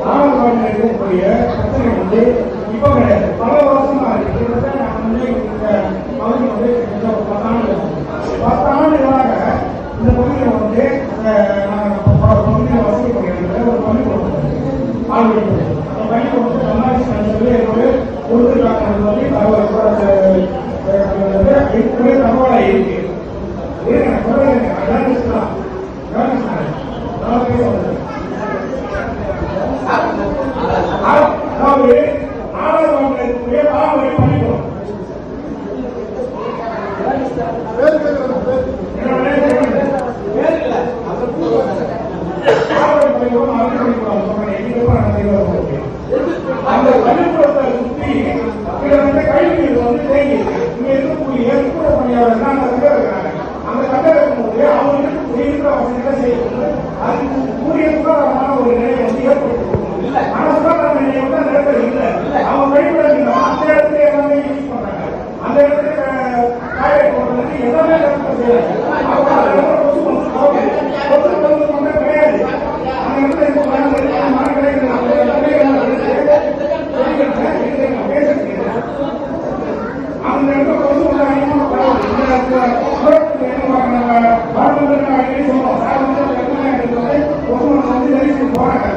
நாகர்கோவில் இருக்கக்கூடிய பிரச்சனை வந்து இப்போ கிடையாது, பல வருஷமா இருக்கு. நான் வந்து இந்த பகுதி வந்து 10 ஆண்டுகளாக இந்த பகுதியில் வந்து பகுதியில் வசதி பண்ணுறது ஒரு பள்ளிக்கூடம் ஆளுநர் அந்த பள்ளிக்கூடத்தை தமிழ்நாடு சொல்லி என்னோட கொடுத்துருக்காங்க சொல்லி தகவலாக இருக்கு. அதாவது நாகர்கோவில் இருக்கக்கூடிய பாரம்பரிய பள்ளிக்கூடம் அந்த பள்ளிக்கூடத்தை சுற்றி கழிவு வந்து தேங்கி இங்க இருக்கக்கூடிய கூட பணியாளர் அந்த கட்ட இருக்கிறாங்க. அந்த கட்ட இருக்கும்போது அவங்களுக்கு குடியிருக்கிற வசதிகளை செய்யணும். அதுக்கு கூடிய சுகாதாரமான ஒரு நிலையை வந்து ஏற்படுத்தணும். ஆனா சுகாதார நிலையம் வந்து அந்த இடத்துல இல்லை. அவங்க கழிவுகள் அந்த இடத்துல எல்லாமே யூஸ் பண்றாங்க. அந்த இடத்துல காய போடுறதுக்கு எல்லாமே செய்யறாங்க. கிடையாது அந்த இடத்துல அந்த இடத்துல கொசு வந்து போறாங்க.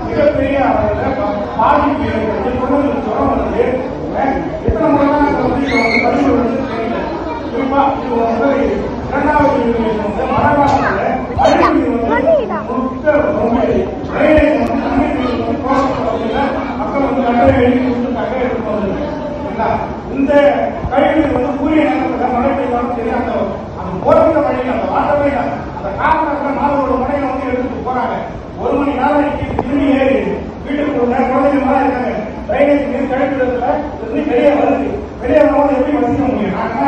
மிகப்பெரிய பாதிப்பு ஏற்படுத்தி எத்தனை முறை குறிப்பா இரண்டாவது இந்த கழிவுகள் வந்து கூறிய நேரத்தில் மழை பெய்தாலும் சரி அந்த போகிற வழியில் அந்த வாட்டவே இல்லை. அந்த காரணத்தில் நாலு மழையில வந்து எடுத்துட்டு போறாங்க. 1 மணி நேரம் திரும்பி ஏறி வீட்டுக்குள்ள குழந்தைங்க மேலே இருக்காங்க. ட்ரைனேஜ் நீர் கழிப்பிடத்துல இருந்து வெளியே வருது. வெளியே வரும்போது எப்படி வசிக்க முடியும்? நாங்க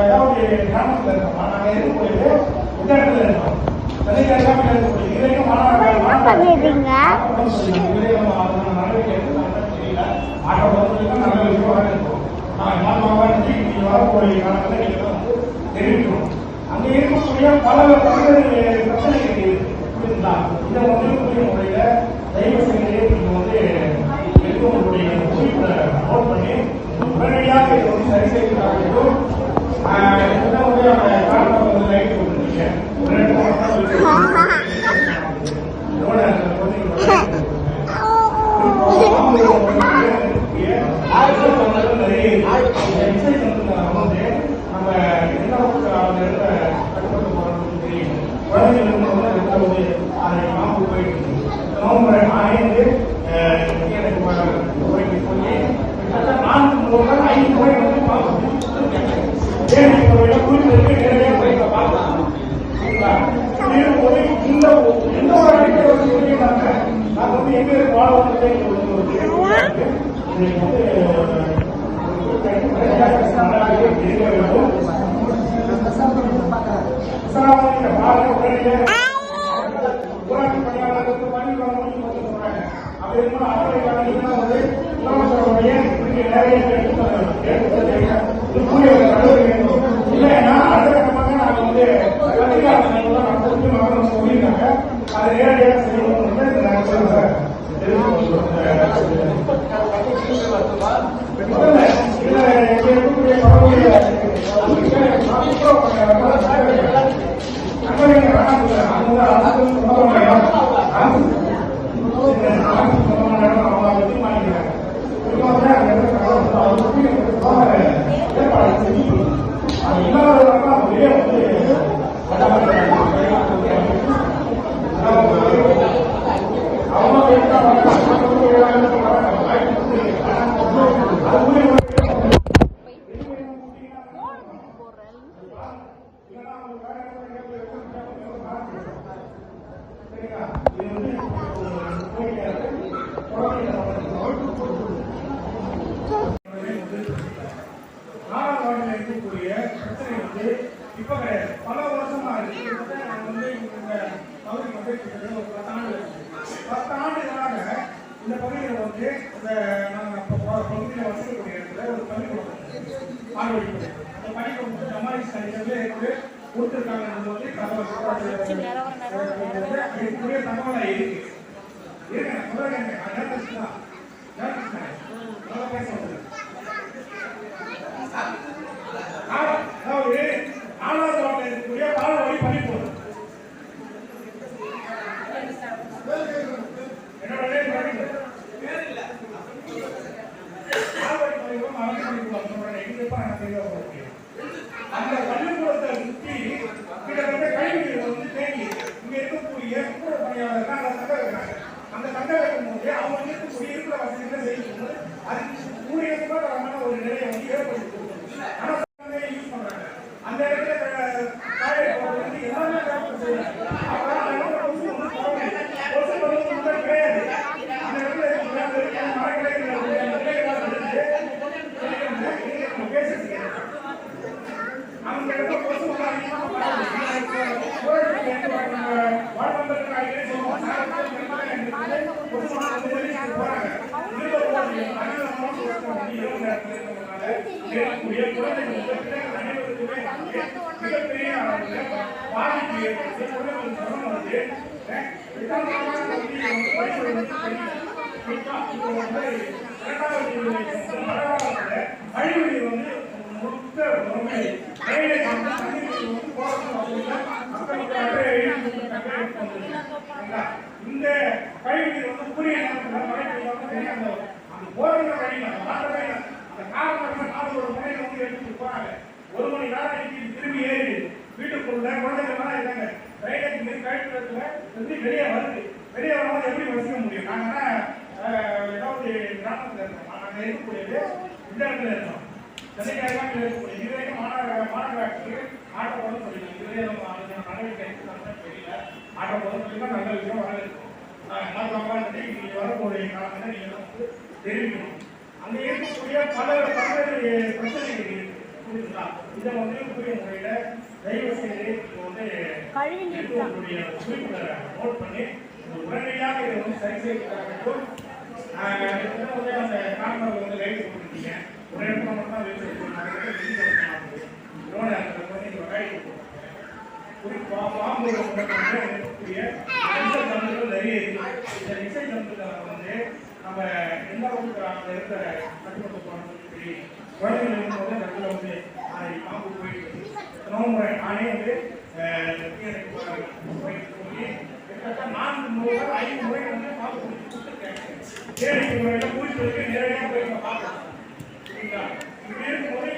ஏதாவது கிராமத்தில் இருக்கோம். நாங்கள் எதுக்கு போயிட்டு இந்த இடத்துல இருக்கோம். நடவடிக்கை எடுத்து நல்ல விஷயமாக இருக்கும். வரக்கூடிய காலத்தில் தெரிவிக்கிறோம். அங்கே இருக்கக்கூடிய பல பிரச்சனைகள் இருக்குங்களா? இதை வந்து முறையில தயவு செய்து நீங்க வந்து உங்களுடைய குறிப்பை நோட் பண்ணி உடனடியாக இதை வந்து சரி செய்யறதாக காரணம் வந்து லைட் கொடுத்துருக்கீங்க. நம்ம எந்த கட்டுப்பட்டு போறோம்னு தெரியும். குழந்தைகளுக்கு அதை மாப்பு போயிட்டு நவம்பர் 5 போயிட்டு சொல்லி 4 முறை 5 முறை வந்து பார்க்கணும். குறிப்பிட்டு நேரடியாக போய் பார்க்கலாம். இந்த எந்த ஒரு அடிப்படை சொல்லியிருந்தாங்க. நான் வந்து எங்க வாழ்க்கை இல்லைன்னா அடுத்த கட்டமாக நாங்கள் வந்து சொல்லியிருக்காங்க. அதை நேரடியாக செய்யணும்னு நான் சொல்றேன். இருக்கக்கூடிய பிரச்சனை வந்து இப்ப கிடையாது, பல வருஷமா இருக்கு. வந்து இந்த பகுதி வந்து ஒரு 10 ஆண்டுகளாக இந்த பகுதியில் வந்து இந்த நாங்கள் பகுதியில் வசிக்கக்கூடிய இடத்துல ஒரு பள்ளிக்கூடம் பால்வழி அந்த பணிக்கு டமாரிஸ் கண்டிஷன்ல கொடுத்துருக்காங்க போது தகவலா இருக்கு சொல்றேன் அதாவது 4வது வார்டில் இருக்கக்கூடிய பால்வழி பணிப்போம் என்னோட அந்த பள்ளிக்கூடத்தை சுற்றி கிட்டத்தட்ட கல்விகள் வந்து தேங்கி இங்க இருக்கக்கூடிய கூட பணியாளர்கள் அந்த சங்கம் இருக்காங்க. அந்த சங்கம் இருக்கும்போது அவங்க இருக்கக்கூடிய இருக்கிற வசதிகளை செய்யும்போது அதுக்கு கூடியமான ஒரு நிலையை வந்து ஏற்படுத்தி கொடுக்கணும். ஆனா யூஸ் பண்றாங்க. அந்த இடத்துல எல்லாமே கிடையாது. அந்த இடத்துல மரங்களை அந்த இடத்துல கொசு மிகப்பெரிய பாதிப்பு ஏற்பட்டு கழிவுநீர் வந்து இந்த கழிவுநீர் வந்து புரிய அந்த போகிற வழியில் அந்த காரணம் ஒரு முறையில் வந்து எடுத்துட்டு போறாங்க. 1 மணி நேரம் திரும்பி ஏறி வீட்டுக்குள்ள குழந்தைகள் இருக்காங்க. ட்ரைனேஜ் நீர் கழிவுல வந்து வெளியே வருது. வெளியே வரும்போது எப்படி வசிக்க முடியும்? நாங்கன்னா ஏதாவது கிராமத்தில் இருக்கோம். நாங்கள் இருக்கக்கூடியது இந்த இடத்துல இருக்கோம். சென்னைக்காக இருக்கக்கூடிய இதுவரைக்கும் மாநகராட்சிக்கு ஆட்டோ போதும் சொல்லிக்கலாம். இதுவரை நம்ம நடவடிக்கை தெரியல. ஆட்டோ போதும் சொல்லிக்கலாம். நல்ல விஷயம் வரவேற்கும். நீங்க வரக்கூடிய காலத்தில் நீங்க வந்து தெரிவிக்கணும். அங்க இருக்கக்கூடிய பல்வேறு பிரச்சனைகள் இருக்கு. இதை வந்து புதிய முறையில தயவு செய்து வந்து இருக்கக்கூடிய குறிப்புகளை நோட் பண்ணி உடனடியாக இதை வந்து சரி செய்ய வேண்டும். அந்த காரணம் வந்து லைட் போட்டுருக்கீங்க. ஒரு இடத்துல மட்டும் தான் குறிப்பா பாம்பு இருக்கக்கூடிய தந்துகள் நிறைய இருக்கு. இந்த இசை தந்துகளை வந்து நம்ம எந்த அளவுக்கு அங்கே இருக்கிற கட்டுமட்டு போனோம்னு சொல்லி குழந்தைகள் இருக்கும்போது அந்த இடத்துல வந்து பாம்பு போயிட்டு நோம்புற நானே வந்து சொல்லி கிட்டத்தட்ட 4 முறை 5 முறை வந்து பாம்பு பிடிச்சி கொடுத்துருக்கேன். தேடி முறையில் குறிப்பிட்டு நேரடியாக போய் பார்க்கலாம். சரிங்களா? இப்படி இருக்கும்போது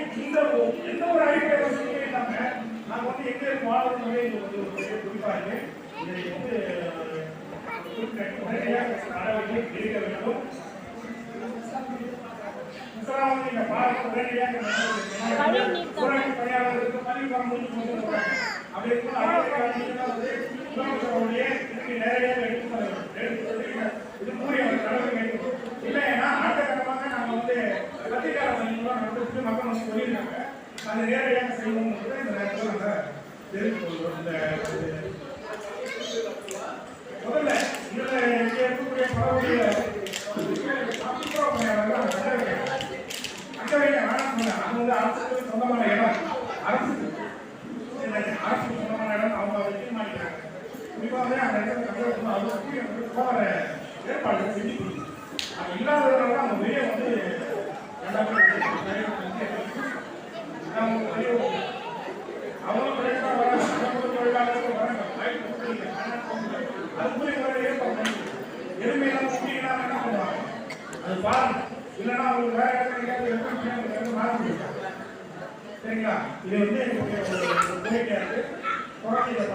எந்த ஒரு அடிப்படை வசதியும் இல்லாமல் நாங்கள் வந்து எங்கே வாழ்றதுமே இது வந்து ஒரு பெரிய குறிப்பாக இருக்கு. இதை வந்து உடனடியாக நடவடிக்கை எடுக்க வேண்டும். நீங்க பார்க்க உடனடியாக பணியாளர்களுக்கு பதவி காலம் முடிச்சு கொண்டு அப்படி நேரடியாக இது கூறிய நடவடிக்கை இல்லைன்னா அடுத்த கட்டமாக நாங்கள் வந்து பத்திரிகை நடத்தி மக்கள் வந்து சொல்லியிருக்காங்க. அதை நேரடியாக செய்வோம் இந்த நேரத்தில் நாங்கள் தெரிவித்துக் கொள்வோம். முதல்ல இதில் இங்கே இருக்கக்கூடிய பரவலிய அரசுக்கு சொந்தமான இடம் அரசுக்கு சொந்தமான இடம் அவங்க தீர்மானிக்கிறாங்க. குறிப்பாக அந்த இடத்துல ஏற்பாடு செஞ்சு கொடுக்கும். அது இல்லாதவர்கள் அவங்க வெளியே வந்து அவங்க தொழிலாளர்கள் அது புரிய ஏற்பாடு எளிமையான புரியலாம் என்ன பண்ணுவாங்க அது பாருங்க. இல்லைன்னா அவங்க வேற இடத்துல மாற முடியும். சரிங்களா? இது வந்து என்னுடைய ஒரு கோரிக்கையாக இருக்கு. குழந்தைகளை